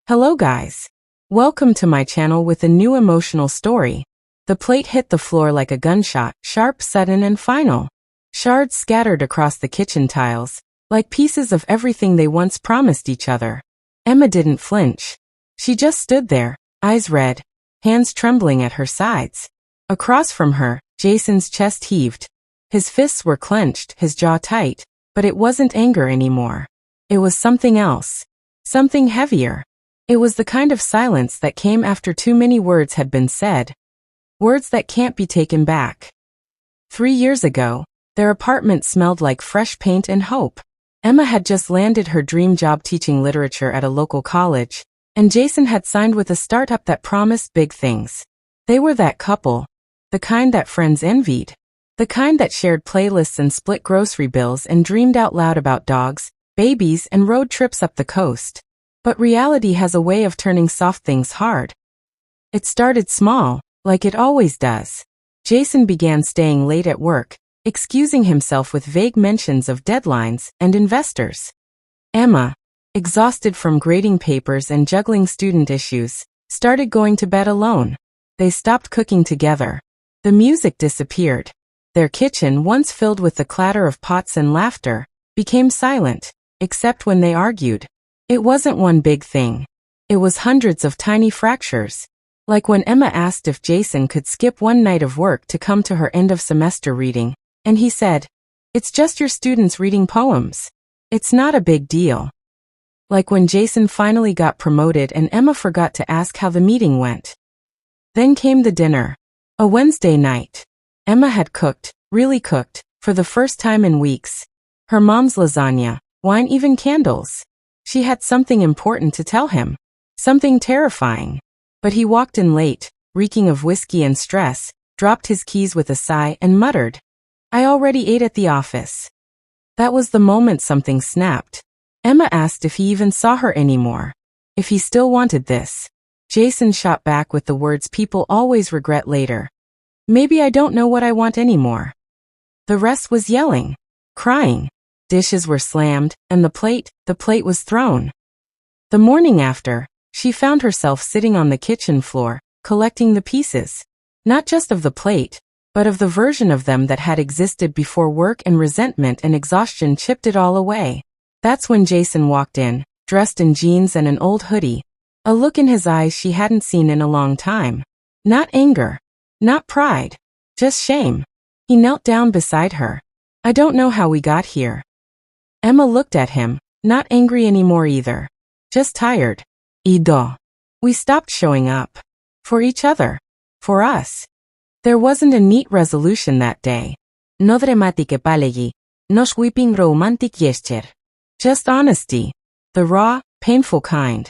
Hello guys. Welcome to my channel with a new emotional story. The plate hit the floor like a gunshot, sharp, sudden and final. Shards scattered across the kitchen tiles, like pieces of everything they once promised each other. Emma didn't flinch. She just stood there, eyes red, hands trembling at her sides. Across from her, Jason's chest heaved. His fists were clenched, his jaw tight, but it wasn't anger anymore. It was something else. Something heavier. It was the kind of silence that came after too many words had been said. Words that can't be taken back. 3 years ago, their apartment smelled like fresh paint and hope. Emma had just landed her dream job teaching literature at a local college, and Jason had signed with a startup that promised big things. They were that couple. The kind that friends envied. The kind that shared playlists and split grocery bills and dreamed out loud about dogs, babies, and road trips up the coast. But reality has a way of turning soft things hard. It started small, like it always does. Jason began staying late at work, excusing himself with vague mentions of deadlines and investors. Emma, exhausted from grading papers and juggling student issues, started going to bed alone. They stopped cooking together. The music disappeared. Their kitchen, once filled with the clatter of pots and laughter, became silent, except when they argued. It wasn't one big thing. It was hundreds of tiny fractures. Like when Emma asked if Jason could skip one night of work to come to her end-of-semester reading, and he said, "It's just your students reading poems. It's not a big deal." Like when Jason finally got promoted and Emma forgot to ask how the meeting went. Then came the dinner. A Wednesday night. Emma had cooked, really cooked, for the first time in weeks. Her mom's lasagna, wine, even candles. She had something important to tell him. Something terrifying. But he walked in late, reeking of whiskey and stress, dropped his keys with a sigh and muttered, "I already ate at the office." That was the moment something snapped. Emma asked if he even saw her anymore. If he still wanted this. Jason shot back with the words people always regret later. "Maybe I don't know what I want anymore." The rest was yelling, crying. Dishes were slammed, and the plate was thrown. The morning after, she found herself sitting on the kitchen floor, collecting the pieces. Not just of the plate, but of the version of them that had existed before work and resentment and exhaustion chipped it all away. That's when Jason walked in, dressed in jeans and an old hoodie. A look in his eyes she hadn't seen in a long time. Not anger. Not pride. Just shame. He knelt down beside her. "I don't know how we got here." Emma looked at him, not angry anymore either. Just tired. Ido. We stopped showing up. For each other. For us. There wasn't a neat resolution that day. No dramatic apology. No sweeping romantic gesture. Just honesty. The raw, painful kind.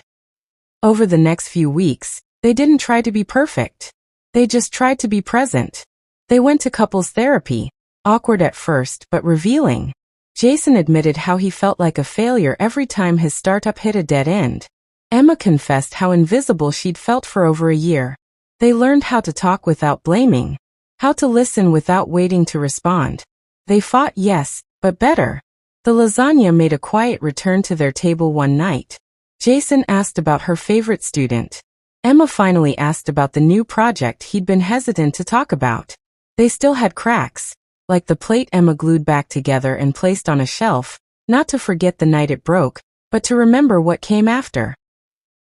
Over the next few weeks, they didn't try to be perfect. They just tried to be present. They went to couples therapy. Awkward at first, but revealing. Jason admitted how he felt like a failure every time his startup hit a dead end. Emma confessed how invisible she'd felt for over a year. They learned how to talk without blaming. How to listen without waiting to respond. They fought, yes, but better. The lasagna made a quiet return to their table one night. Jason asked about her favorite student. Emma finally asked about the new project he'd been hesitant to talk about. They still had cracks. Like the plate Emma glued back together and placed on a shelf, not to forget the night it broke, but to remember what came after.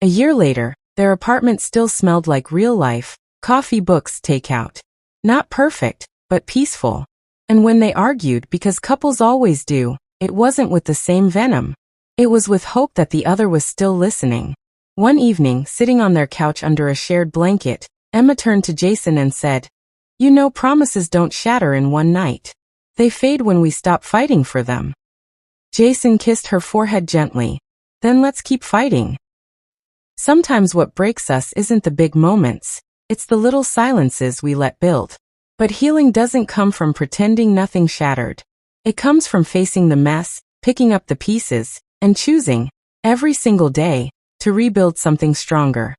A year later, their apartment still smelled like real life, coffee, books, takeout. Not perfect, but peaceful. And when they argued, because couples always do, it wasn't with the same venom. It was with hope that the other was still listening. One evening, sitting on their couch under a shared blanket, Emma turned to Jason and said, "You know, promises don't shatter in one night. They fade when we stop fighting for them." Jason kissed her forehead gently. "Then let's keep fighting." Sometimes what breaks us isn't the big moments. It's the little silences we let build. But healing doesn't come from pretending nothing shattered. It comes from facing the mess, picking up the pieces, and choosing, every single day, to rebuild something stronger.